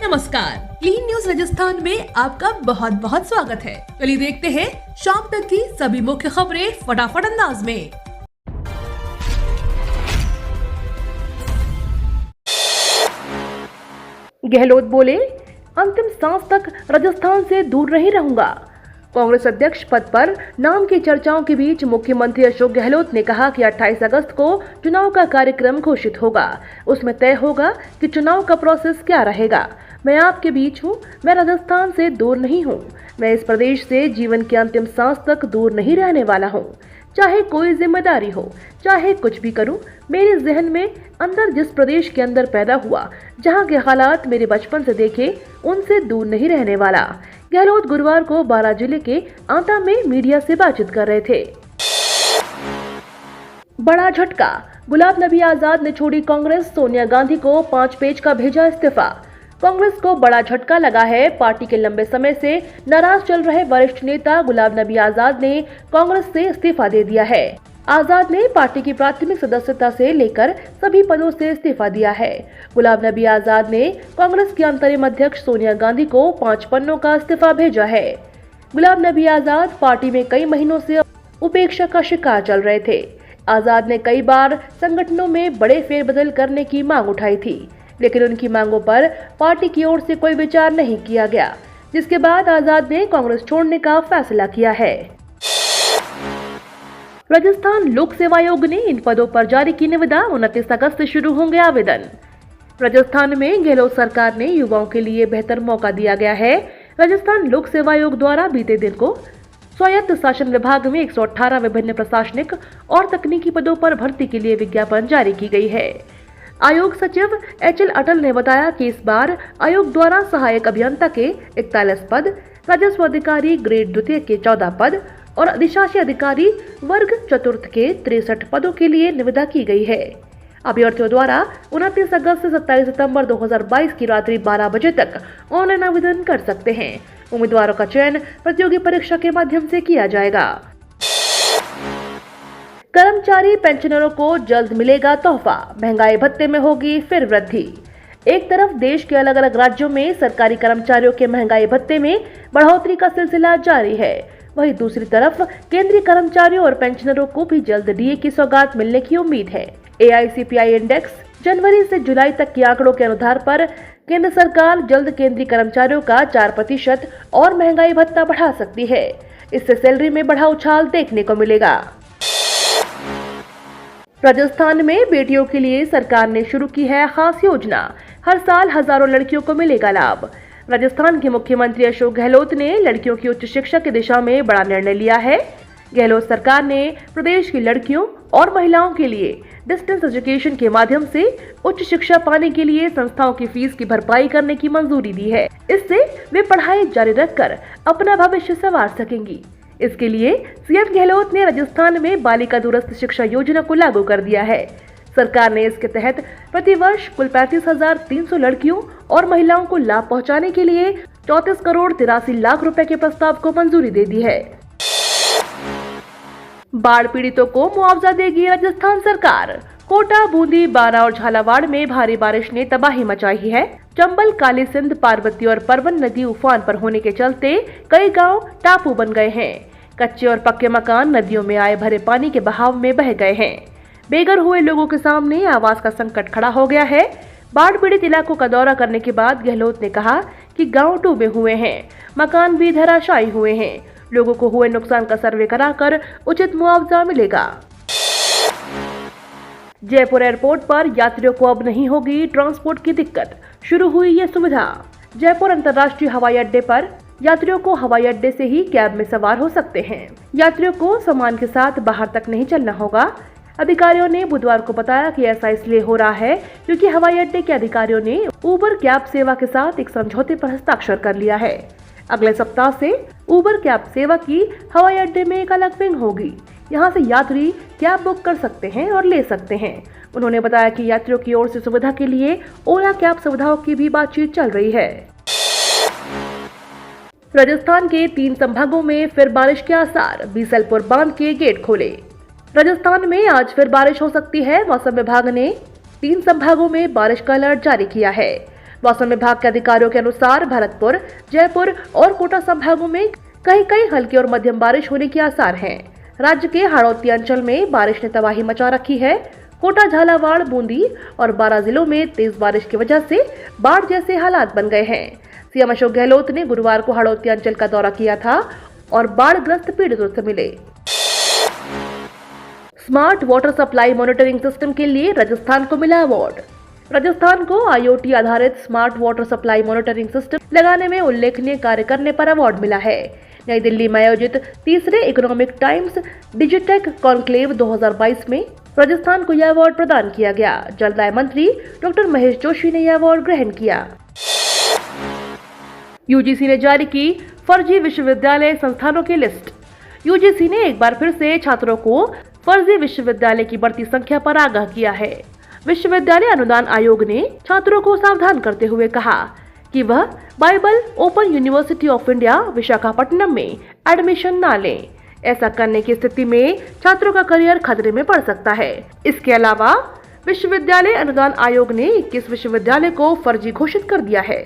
नमस्कार, clean news Rajasthan में आपका बहुत बहुत स्वागत है। चलिए देखते हैं शाम तक की सभी मुख्य खबरें फटाफट अंदाज में। गहलोत बोले, अंतिम सांस तक राजस्थान से दूर नहीं रहूंगा। कांग्रेस अध्यक्ष पद पर नाम की चर्चाओं के बीच मुख्यमंत्री अशोक गहलोत ने कहा कि 28 अगस्त को चुनाव का कार्यक्रम घोषित होगा। उसमें तय होगा कि चुनाव का प्रोसेस क्या रहेगा। मैं आपके बीच हूँ, मैं राजस्थान से दूर नहीं हूँ। मैं इस प्रदेश से जीवन के अंतिम सांस तक दूर नहीं रहने वाला हूँ। चाहे कोई जिम्मेदारी हो, चाहे कुछ भी करूं, मेरे जहन में अंदर जिस प्रदेश के अंदर पैदा हुआ, जहां के हालात मेरे बचपन से देखे, उनसे दूर नहीं रहने वाला। गहलोत गुरुवार को बारां जिले के आंता में मीडिया से बातचीत कर रहे थे। बड़ा झटका, गुलाब नबी आजाद ने छोड़ी कांग्रेस, सोनिया गांधी को 5 पेज का भेजा इस्तीफा। कांग्रेस को बड़ा झटका लगा है। पार्टी के लंबे समय से नाराज चल रहे वरिष्ठ नेता गुलाब नबी आजाद ने कांग्रेस से इस्तीफा दे दिया है। आजाद ने पार्टी की प्राथमिक सदस्यता से लेकर सभी पदों से इस्तीफा दिया है। गुलाब नबी आजाद ने कांग्रेस की अंतरिम अध्यक्ष सोनिया गांधी को 5 पन्नों का इस्तीफा भेजा है। गुलाब नबी आजाद पार्टी में कई महीनों से उपेक्षा का शिकार चल रहे थे। आजाद ने कई बार संगठनों में बड़े फेरबदल करने की मांग उठाई थी, लेकिन उनकी मांगों पर पार्टी की ओर से कोई विचार नहीं किया गया, जिसके बाद आजाद ने कांग्रेस छोड़ने का फैसला किया है। राजस्थान लोक सेवा आयोग ने इन पदों पर जारी की निविदा। 29 अगस्त से शुरू होंगे आवेदन। राजस्थान में गहलोत सरकार ने युवाओं के लिए बेहतर मौका दिया गया है। राजस्थान लोक सेवा आयोग द्वारा बीते दिन को स्वायत्त शासन विभाग में 118 विभिन्न प्रशासनिक और तकनीकी पदों पर भर्ती के लिए विज्ञापन जारी की गई है। आयोग सचिव HL अटल ने बताया कि इस बार आयोग द्वारा सहायक अभियंता के 41 पद, राजस्व अधिकारी ग्रेड द्वितीय के 14 पद और अधिशासी अधिकारी वर्ग चतुर्थ के 63 पदों के लिए निविदा की गई है। अभ्यर्थियों द्वारा 29 अगस्त से 27 सितंबर 2022 की रात्रि 12 बजे तक ऑनलाइन आवेदन कर सकते हैं। उम्मीदवारों का चयन प्रतियोगी परीक्षा के माध्यम से किया जाएगा। कर्मचारी पेंशनरों को जल्द मिलेगा तोहफा, महंगाई भत्ते में होगी फिर वृद्धि। एक तरफ देश के अलग अलग राज्यों में सरकारी कर्मचारियों के महंगाई भत्ते में बढ़ोतरी का सिलसिला जारी है, वहीं दूसरी तरफ केंद्रीय कर्मचारियों और पेंशनरों को भी जल्द डीए की सौगात मिलने की उम्मीद है। AICPI इंडेक्स जनवरी से जुलाई तक के आंकड़ों के आधार पर केंद्र सरकार जल्द केंद्रीय कर्मचारियों का 4% और महंगाई भत्ता बढ़ा सकती है। इससे सैलरी में बढ़ा उछाल देखने को मिलेगा। राजस्थान में बेटियों के लिए सरकार ने शुरू की है खास योजना। हर साल हजारों लड़कियों को मिलेगा लाभ। राजस्थान के मुख्यमंत्री अशोक गहलोत ने लड़कियों की उच्च शिक्षा की दिशा में बड़ा निर्णय लिया है। गहलोत सरकार ने प्रदेश की लड़कियों और महिलाओं के लिए डिस्टेंस एजुकेशन के माध्यम से उच्च शिक्षा पाने के लिए संस्थाओं की फीस की भरपाई करने की मंजूरी दी है। इससे वे पढ़ाई जारी रखकर अपना भविष्य संवार सकेंगी। इसके लिए CM गहलोत ने राजस्थान में बालिका दूरस्थ शिक्षा योजना को लागू कर दिया है। सरकार ने इसके तहत प्रतिवर्ष कुल 35,300 लड़कियों और महिलाओं को लाभ पहुंचाने के लिए 34 करोड़ 83 लाख रुपए के प्रस्ताव को मंजूरी दे दी है। बाढ़ पीड़ितों को मुआवजा देगी राजस्थान सरकार। कोटा, बूंदी, बारां और झालावाड़ में भारी बारिश ने तबाही मचाई है। चंबल, काली सिंध, पार्वती और परवन नदी उफान पर होने के चलते कई गांव टापू बन गए हैं। कच्चे और पक्के मकान नदियों में आए भरे पानी के बहाव में बह गए हैं। बेघर हुए लोगों के सामने आवास का संकट खड़ा हो गया है। बाढ़ पीड़ित इलाकों का दौरा करने के बाद गहलोत ने कहा कि गांव डूबे हुए हैं, मकान भी धराशायी हुए हैं। लोगों को हुए नुकसान का सर्वे कराकर उचित मुआवजा मिलेगा। जयपुर एयरपोर्ट पर यात्रियों को अब नहीं होगी ट्रांसपोर्ट की दिक्कत, शुरू हुई ये सुविधा। जयपुर अंतर्राष्ट्रीय हवाई अड्डे पर यात्रियों को हवाई अड्डे से ही कैब में सवार हो सकते हैं। यात्रियों को सामान के साथ बाहर तक नहीं चलना होगा। अधिकारियों ने बुधवार को बताया कि ऐसा इसलिए हो रहा है क्योंकि हवाई अड्डे के अधिकारियों ने उबर कैब सेवा के साथ एक समझौते पर हस्ताक्षर कर लिया है। अगले सप्ताह से उबर कैब सेवा की हवाई अड्डे में एक अलग विंग होगी। यहाँ से यात्री कैब बुक कर सकते हैं और ले सकते हैं। उन्होंने बताया कि यात्रियों की ओर से सुविधा के लिए ओला कैब सुविधाओं की भी बातचीत चल रही है। राजस्थान के 3 संभागों में फिर बारिश के आसार, बीसलपुर बांध के गेट खोले। राजस्थान में आज फिर बारिश हो सकती है। मौसम विभाग ने 3 संभागों में बारिश का अलर्ट जारी किया है। मौसम विभाग के अधिकारियों के अनुसार भरतपुर, जयपुर और कोटा संभागों में कहीं हल्की और मध्यम बारिश होने के आसार हैं। राज्य के हाड़ौती अंचल में बारिश ने तबाही मचा रखी है। कोटा, झालावाड़, बूंदी और 12 जिलों में तेज बारिश की वजह से बाढ़ जैसे हालात बन गए हैं। सीएम अशोक गहलोत ने गुरुवार को हाड़ौती अंचल का दौरा किया था और बाढ़ग्रस्त पीड़ितों से मिले। Smart water supply monitoring system के लिए राजस्थान को मिला अवार्ड। राजस्थान को IoT आधारित smart water supply monitoring system लगाने में उल्लेखनीय कार्य करने पर अवार्ड मिला है। नई दिल्ली में आयोजित तीसरे इकोनॉमिक टाइम्स डिजिटेक कॉन्क्लेव 2022 में राजस्थान को यह अवार्ड प्रदान किया गया। जलदाय मंत्री डॉक्टर महेश जोशी ने यह अवार्ड ग्रहण किया। यूजीसी ने जारी की फर्जी विश्वविद्यालय संस्थानों की लिस्ट। यूजीसी ने एक बार फिर से छात्रों को फर्जी विश्वविद्यालय की बढ़ती संख्या पर आगाह किया है। विश्वविद्यालय अनुदान आयोग ने छात्रों को सावधान करते हुए कहा कि वह Bible open university of India Visakhapatnam में एडमिशन न लें। ऐसा करने की स्थिति में छात्रों का करियर खतरे में पड़ सकता है। इसके अलावा विश्वविद्यालय अनुदान आयोग ने 21 विश्वविद्यालय को फर्जी घोषित कर दिया है।